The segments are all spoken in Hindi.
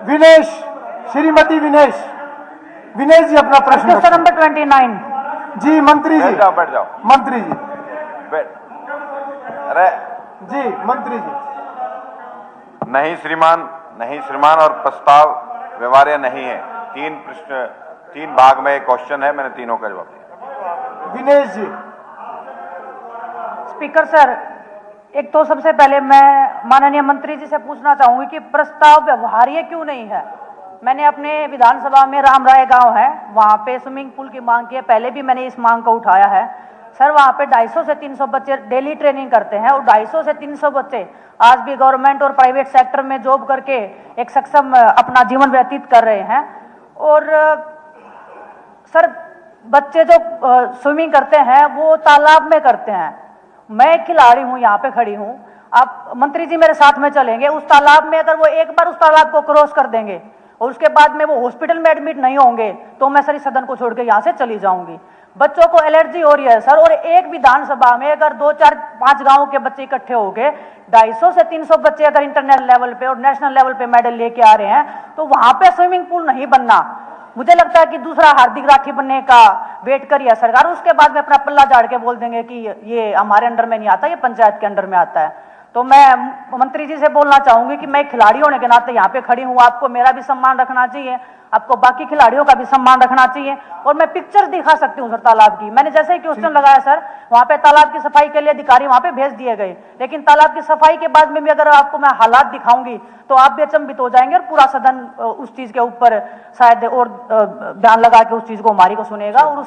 विनेश, श्रीमती विनेश, विनेश जी अपना प्रश्न क्वेश्चन नंबर 29। जी मंत्री जी, बैठ जाओ मंत्री जी, बैठ। अरे जी मंत्री जी। नहीं श्रीमान और प्रस्ताव व्यवहार्य नहीं है। 3 प्रश्न 3 भाग में एक क्वेश्चन है, मैंने तीनों का जवाब दिया। विनेश जी। स्पीकर सर, एक तो सबसे पहले मैं माननीय मंत्री जी से पूछना चाहूंगी कि प्रस्ताव व्यवहार्य क्यों नहीं है। मैंने अपने विधानसभा में रामराय गांव है, वहां पे स्विमिंग पूल की मांग की है, पहले भी मैंने इस मांग को उठाया है। सर वहां पे 250 से 300 बच्चे डेली ट्रेनिंग करते हैं और 250 से 300 बच्चे आज भी गवर्नमेंट और प्राइवेट सेक्टर में जॉब करके एक सक्षम अपना जीवन व्यतीत कर रहे हैं। और सर बच्चे जो स्विमिंग करते हैं वो तालाब में करते हैं। मैं एक खिलाड़ी हूं, यहाँ पे खड़ी हूं, आप मंत्री जी मेरे साथ में चलेंगे। उस तालाब में अगर वो एक बार उस तालाब को क्रॉस कर देंगे और उसके बाद में वो हॉस्पिटल में एडमिट नहीं होंगे तो मैं सर इस सदन को छोड़ के यहाँ से चली जाऊंगी। बच्चों को एलर्जी हो रही है सर, और एक विधानसभा में अगर 2, 4, 5 गांवों के बच्चे इकट्ठे हो गए, 250 से 300 बच्चे अगर इंटरनेशनल लेवल पे और नेशनल लेवल पे मेडल लेके आ रहे हैं तो वहां पे स्विमिंग पूल नहीं बनना। मुझे लगता है कि दूसरा हार्दिक राठी बनने का वेट करिए सरकार, उसके बाद में अपना पल्ला झाड़ के बोल देंगे कि ये हमारे अंडर में नहीं आता, ये पंचायत के अंडर में आता है। तो मैं मंत्री जी से बोलना चाहूंगी कि मैं खिलाड़ी होने के नाते यहाँ पे खड़ी हूँ, आपको मेरा भी सम्मान रखना चाहिए, आपको बाकी खिलाड़ियों का भी सम्मान रखना चाहिए। और मैं पिक्चर दिखा सकती हूँ सर तालाब की। मैंने जैसे ही क्वेश्चन लगाया सर, वहां पे तालाब की सफाई के लिए अधिकारी वहां पे भेज दिए गए, लेकिन तालाब की सफाई के बाद में भी अगर आपको मैं हालात दिखाऊंगी तो आप भी अचंभित हो जाएंगे और पूरा सदन उस चीज के ऊपर शायद और ध्यान लगा के उस चीज को हमारी को सुनेगा और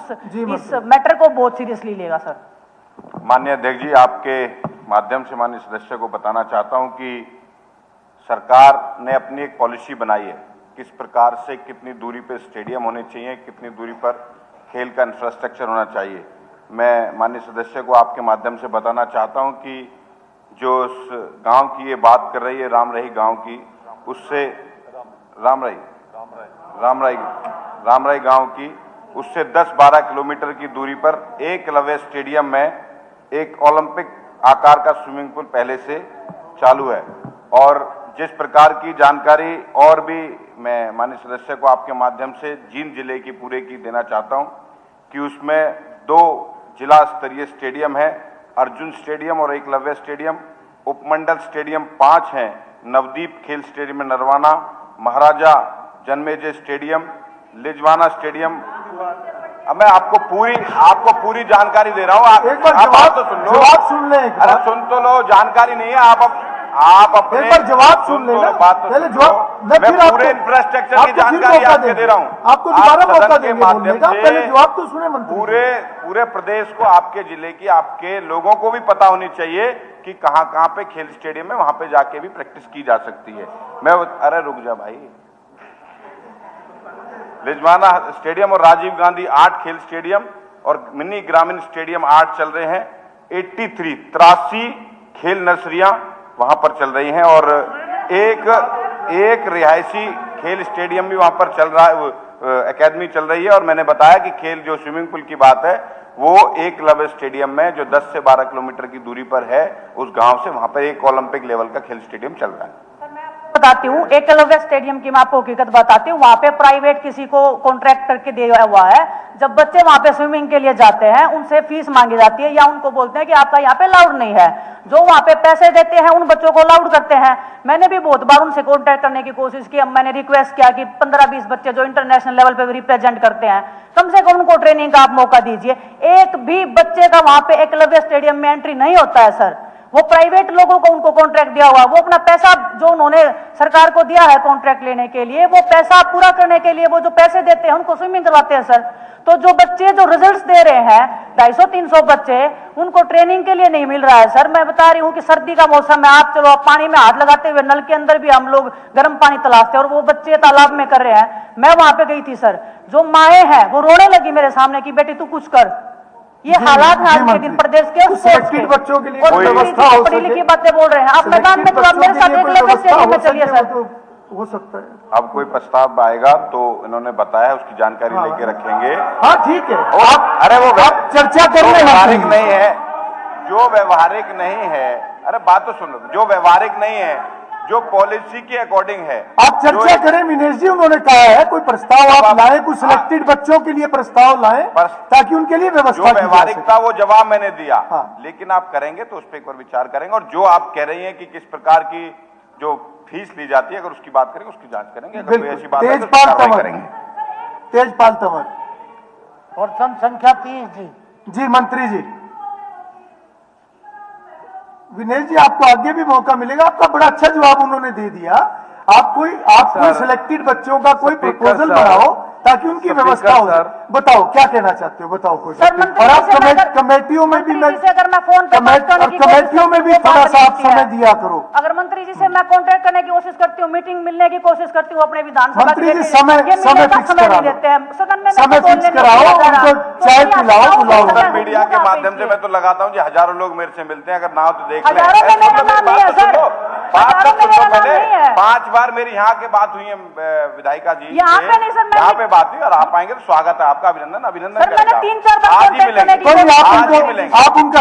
इस मैटर को बहुत सीरियसली लेगा सर। माननीय अध्यक्ष जी, आपके माध्यम से माननीय सदस्य को बताना चाहता हूं कि सरकार ने अपनी एक पॉलिसी बनाई है, किस प्रकार से कितनी दूरी पे स्टेडियम होने चाहिए, कितनी दूरी पर खेल का इंफ्रास्ट्रक्चर होना चाहिए। मैं माननीय सदस्य को आपके माध्यम से बताना चाहता हूं कि जो उस गांव की ये बात कर रही है, रामरही गांव की, उससे रामराई गांव की, उससे 10-12 किलोमीटर की दूरी पर एकलव्य स्टेडियम में एक ओलंपिक आकार का स्विमिंग पूल पहले से चालू है। और जिस प्रकार की जानकारी और भी मैं माननीय सदस्य को आपके माध्यम से जींद जिले की पूरे की देना चाहता हूं कि उसमें 2 जिला स्तरीय स्टेडियम है, अर्जुन स्टेडियम और एकलव्य स्टेडियम। उपमंडल स्टेडियम 5 हैं, नवदीप खेल स्टेडियम में नरवाना, महाराजा जन्मेजय स्टेडियम, लिजवाना स्टेडियम। अब मैं आपको पूरी जानकारी दे रहा हूं। आप एक बार जवाब तो सुन लो, जवाब सुन ले। अरे सुन तो लो, जानकारी नहीं है। आप अपने एक बार जवाब सुन ले ना, पहले जवाब। मैं पूरे इंफ्रास्ट्रक्चर की जानकारी आपको दे रहा हूं। आपको दोबारा मौका देंगे बोलने का, पहले जवाब तो सुने मंत्री। पूरे प्रदेश को, आपके जिले की, आपके लोगों को भी पता होनी चाहिए कि कहां पे खेल स्टेडियम है, वहां पे जाके भी प्रैक्टिस की जा सकती है। अरे रुक जा भाई। लिजवाना स्टेडियम और राजीव गांधी 8 खेल स्टेडियम और मिनी ग्रामीण स्टेडियम 8 चल रहे हैं। 83 खेल नर्सरियां वहां पर चल रही हैं और एक रिहायशी खेल स्टेडियम भी वहां पर चल रहा है, एकेडमी चल रही है। और मैंने बताया कि खेल जो स्विमिंग पूल की बात है वो एकलव्य स्टेडियम में जो 10 से 12 किलोमीटर की दूरी पर है, उस गांव से, वहां पर एक ओलंपिक लेवल का खेल स्टेडियम चल रहा है। बताती हूँ, एकलव्य स्टेडियम की मैं आपको हकीकत बताती हूँ। वहां पे प्राइवेट किसी को कॉन्ट्रैक्ट करके दिया हुआ है। जब बच्चे वहां पे स्विमिंग के लिए जाते हैं उनसे फीस मांगी जाती है या उनको बोलते हैं कि आपका यहाँ पे अलाउड नहीं है। जो वहां पे पैसे देते हैं उन बच्चों को अलाउड करते हैं। मैंने भी बहुत बार उनसे कॉन्टैक्ट करने की कोशिश की। मैंने रिक्वेस्ट किया कि 15-20 बच्चे जो इंटरनेशनल लेवल पे रिप्रेजेंट करते हैं, कम से कम उनको ट्रेनिंग का आप मौका दीजिए। एक भी बच्चे का वहां पे एकलव्य स्टेडियम में एंट्री नहीं होता है सर। वो प्राइवेट लोगों को उनको कॉन्ट्रैक्ट दिया हुआ, वो अपना पैसा जो उन्होंने सरकार को दिया है कॉन्ट्रैक्ट लेने के लिए, वो पैसा पूरा करने के लिए वो जो पैसे देते हैं उनको स्विमिंग करवाते हैं सर। तो जो बच्चे जो रिजल्ट्स दे रहे हैं 250-300 बच्चे, उनको ट्रेनिंग के लिए नहीं मिल रहा है सर। मैं बता रही हूँ कि सर्दी का मौसम है, आप चलो पानी में हाथ लगाते हुए नल के अंदर भी हम लोग गर्म पानी तलाशते हैं और वो बच्चे तालाब में कर रहे हैं। मैं वहां पे गई थी सर, जो माएँ हैं वो रोने लगी मेरे सामने कि बेटी तू कुछ कर। ये हालात है आज के दिन प्रदेश के बच्चों के लिए व्यवस्था हो, पढ़ी लिखी बातें बोल रहे हैं आप मैदान में, तो आप मेरे साथ एकलव्य स्टेडियम में चलिए सर। हो सकता है अब कोई प्रस्ताव आएगा तो इन्होंने बताया, उसकी जानकारी लेके रखेंगे। हाँ ठीक है, अरे वो चर्चा कर रहे हैं। व्यवहारिक नहीं है, जो व्यवहारिक नहीं है, अरे बात तो सुन लो, जो व्यवहारिक नहीं है जो पॉलिसी के अकॉर्डिंग है। आप चर्चा जो- करें विनेश जी, उन्होंने कहा है कोई प्रस्ताव आप लाए, कुछ सिलेक्टेड बच्चों के लिए प्रस्ताव लाएं ताकि उनके लिए जो व्यवस्था की जा व्यवहारिक सके। था वो जवाब मैंने दिया। हाँ। लेकिन आप करेंगे तो उस पर एक बार विचार करेंगे, और जो आप कह रही हैं कि किस प्रकार की जो फीस ली जाती है, अगर उसकी बात करेंगे उसकी जांच करेंगे। अगर कोई ऐसी बात है तो उस पर तेजपाल कार्रवाई तंवर, करेंगे। तेजपाल तंवर। पर्सन संख्या 30 जी। जी मंत्री जी। विनेश जी, आपको आगे भी मौका मिलेगा, आपका बड़ा अच्छा जवाब उन्होंने दे दिया। आप कोई सिलेक्टेड बच्चों का कोई प्रपोजल बनाओ ताकि उनकी व्यवस्था हो। बताओ क्या कहना चाहते हो, बताओ कुछ। सर, मंत्री और आप जी से मैं अगर- कमेटियों में भी मंत्री जी से अगर मैं फोन पे बात करने की कोशिश कमेटियों में भी करती हूँ, थोड़ा बात सा आप नहीं समय है। दिया करो। अगर मंत्री जी से मैं कांटेक्ट करने की कोशिश करती हूँ, मीटिंग मिलने की कोशिश करती हूँ अपने विधानसभा मंत्री जी, के समय ये मिलने का फिक्स समय करा नहीं लो। देते हैं। सदन में समय मैं फिक्स बोलने नहीं कराओ, दे रहा। उनको तो चाय भैया, पिलाओ, बताओ, बुलाओ। समय सोशल मीडिया के होगा माध्यम से आपके। मैं तो लगाता हूं जी, हजारों लोग मेरे से मिलते हैं, अगर ना हो तो देख लें। हजारों में मेरा नाम नहीं है, सर। बात हजारों तक में सुनो मेरा नाम पहले। नहीं है। 5 बार मेरी यहाँ के बात हुई है विधायिका जी यहाँ से। पे नहीं सर, मैं- यहाँ पे बात हुई, और आप आएंगे तो स्वागत है आपका, अभिनंदन सर, मैंने क्या 3-4 बार आज ही कांटेक्ट करने मिलेंगे, की कोई कोशिश आप आज ही उनको- मिलेंगे। आप उनका